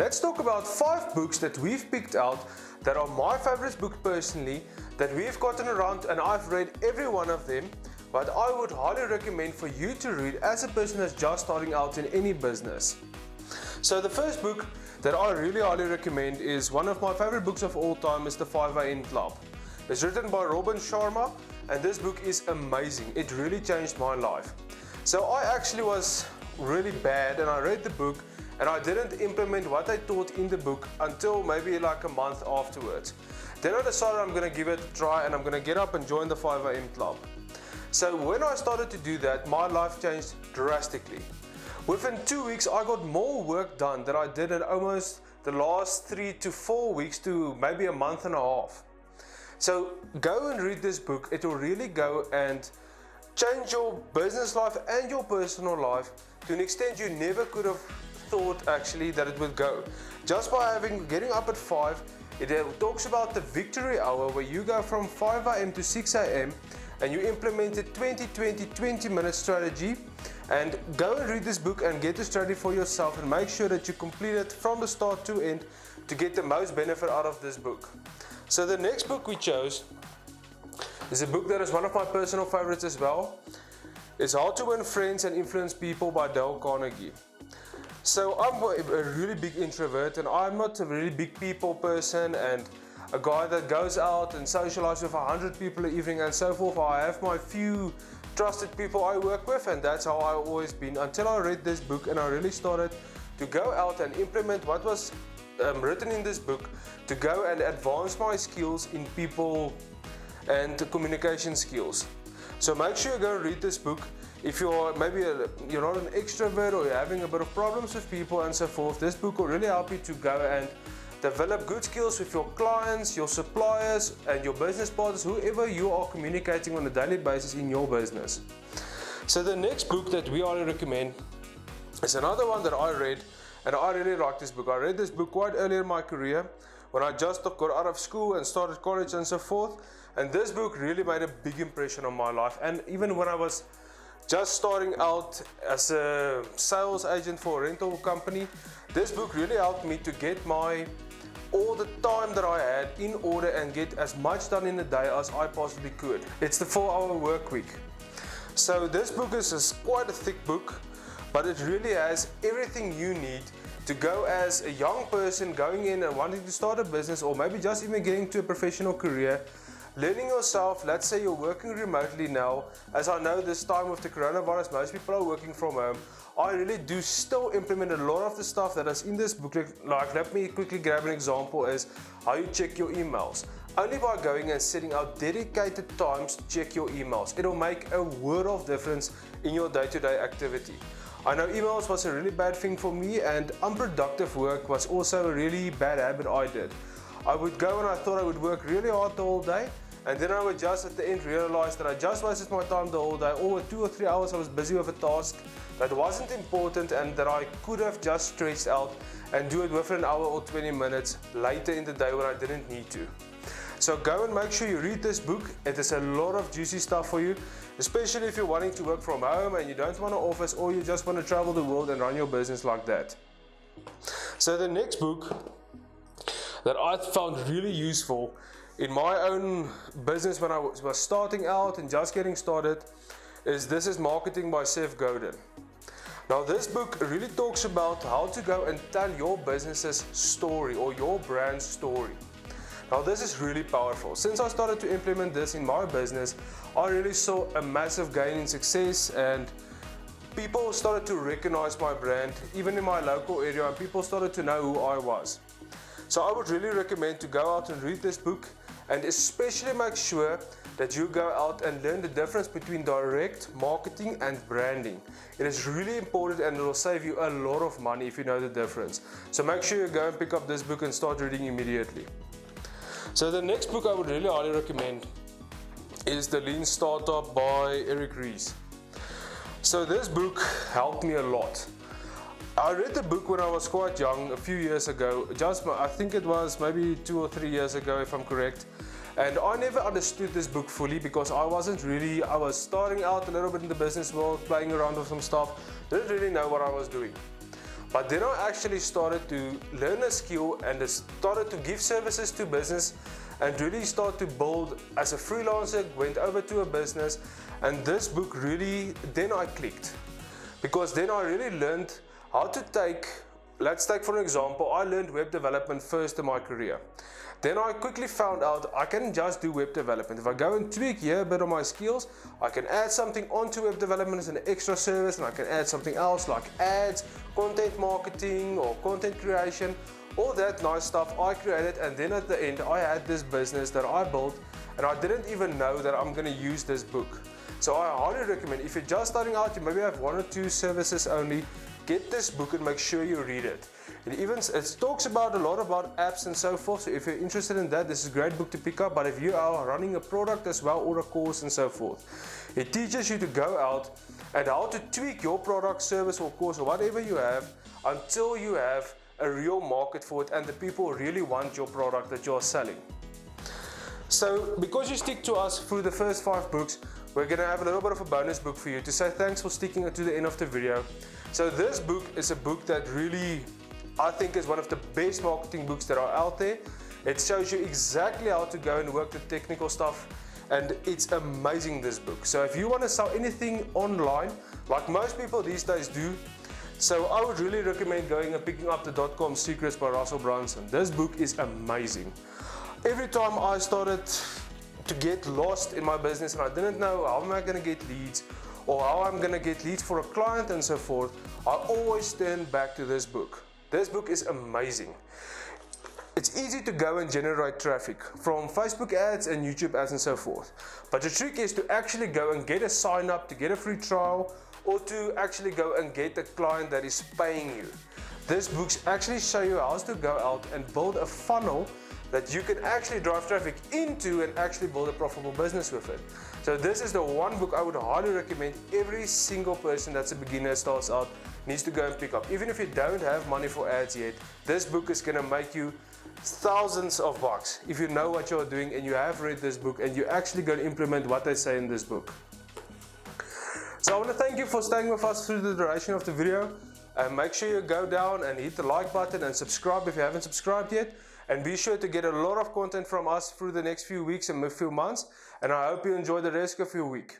let's talk about 5 books that we've picked out that are my favorite book personally, that we've gotten around and I've read every one of them, but I would highly recommend for you to read as a person that's just starting out in any business. So the first book that I really highly recommend is one of my favorite books of all time, is The 5 AM Club. It's written by Sharma, and this book is amazing. It really changed my life. So I actually was really bad and I read the book and I didn't implement what I taught in the book until maybe like a month afterwards. Then I decided I'm going to give it a try and I'm going to get up and join the 5 AM Club. So when I started to do that, my life changed drastically. Within 2 weeks, I got more work done than I did in almost the last 3 to 4 weeks to maybe a month and a half. So go and read this book. It will really go and change your business life and your personal life to an extent you never could have thought actually that it would go. Just by getting up at 5, it talks about the victory hour where you go from 5 AM to 6 AM and you implement a 20 minute strategy. And go and read this book and get the strategy for yourself and make sure that you complete it from the start to end to get the most benefit out of this book. So the next book we chose is a book that is one of my personal favorites as well. It's How to Win Friends and Influence People by Dale Carnegie. So I'm a really big introvert and I'm not a really big people person and a guy that goes out and socializes with 100 people an evening and so forth. I have my few trusted people I work with, and that's how I've always been until I read this book and I really started to go out and implement what was written in this book to go and advance my skills in people and communication skills. So make sure you go read this book. If you're you're not an extrovert or you're having a bit of problems with people and so forth, this book will really help you to go and develop good skills with your clients, your suppliers and your business partners, whoever you are communicating on a daily basis in your business. So the next book that we highly recommend is another one that I read and I really like this book. I read this book quite early in my career when I just got out of school and started college and so forth, and this book really made a big impression on my life. And even when I was just starting out as a sales agent for a rental company, this book really helped me to get all the time that I had in order and get as much done in a day as I possibly could. It's the 4-hour Workweek. So this book is quite a thick book, but it really has everything you need to go as a young person going in and wanting to start a business, or maybe just even getting to a professional career, learning yourself. Let's say you're working remotely now. As I know this time with the coronavirus, most people are working from home. I really do still implement a lot of the stuff that is in this book. Like, let me quickly grab an example is how you check your emails. Only by going and setting out dedicated times to check your emails. It'll make a world of difference in your day-to-day activity. I know emails was a really bad thing for me, and unproductive work was also a really bad habit I did. I would go and I thought I would work really hard the whole day, and then I would just at the end realize that I just wasted my time the whole day. Or 2 or 3 hours I was busy with a task that wasn't important and that I could have just stretched out and do it within an hour or 20 minutes later in the day when I didn't need to. So go and make sure you read this book. It is a lot of juicy stuff for you, especially if you're wanting to work from home and you don't want an office, or you just want to travel the world and run your business like that. So the next book that I found really useful in my own business when I was starting out and just getting started is This is Marketing by Seth Godin. Now this book really talks about how to go and tell your business's story or your brand's story. Now this is really powerful. Since I started to implement this in my business, I really saw a massive gain in success, and people started to recognize my brand even in my local area, and people started to know who I was. So I would really recommend to go out and read this book, and especially make sure that you go out and learn the difference between direct marketing and branding. It is really important, and it will save you a lot of money if you know the difference. So make sure you go and pick up this book and start reading immediately. So the next book I would really highly recommend is The Lean Startup by Eric Ries. So this book helped me a lot. I read the book when I was quite young, a few years ago, I think it was maybe 2 or 3 years ago if I'm correct. And I never understood this book fully because I was starting out a little bit in the business world, playing around with some stuff, didn't really know what I was doing. But then I actually started to learn a skill and started to give services to business and really start to build as a freelancer, went over to a business, and this book really, then I clicked. Because then I really learned how to let's take for an example, I learned web development first in my career. Then I quickly found out I can just do web development. If I go and tweak here a bit of my skills, I can add something onto web development as an extra service, and I can add something else like ads, content marketing or content creation, all that nice stuff I created. And then at the end I had this business that I built, and I didn't even know that I'm going to use this book. So I highly recommend, if you're just starting out, you maybe have 1 or 2 services only, get this book and make sure you read it. It talks about a lot about apps and so forth, so if you're interested in that, this is a great book to pick up. But if you are running a product as well or a course and so forth, it teaches you to go out and how to tweak your product, service or course or whatever you have until you have a real market for it and the people really want your product that you're selling. So because you stick to us through the first 5 books, we're going to have a little bit of a bonus book for you to say thanks for sticking to the end of the video. So this book is a book that really, I think, is one of the best marketing books that are out there. It shows you exactly how to go and work the technical stuff, and it's amazing, this book. So if you want to sell anything online, like most people these days do, so I would really recommend going and picking up the Dotcom Secrets by Wessel Brunson. This book is amazing. Every time I started to get lost in my business and I didn't know how am I going to get leads or how I'm going to get leads for a client and so forth, I always turn back to this book. This book is amazing. It's easy to go and generate traffic from Facebook ads and YouTube ads and so forth. But the trick is to actually go and get a sign up, to get a free trial, or to actually go and get a client that is paying you. This book actually show you how to go out and build a funnel that you can actually drive traffic into and actually build a profitable business with it. So this is the one book I would highly recommend every single person that's a beginner starts out needs to go and pick up. Even if you don't have money for ads yet, this book is going to make you thousands of bucks if you know what you're doing and you have read this book and you're actually going to implement what they say in this book. So I want to thank you for staying with us through the duration of the video. Make sure you go down and hit the like button and subscribe if you haven't subscribed yet. And be sure to get a lot of content from us through the next few weeks and a few months. And I hope you enjoy the rest of your week.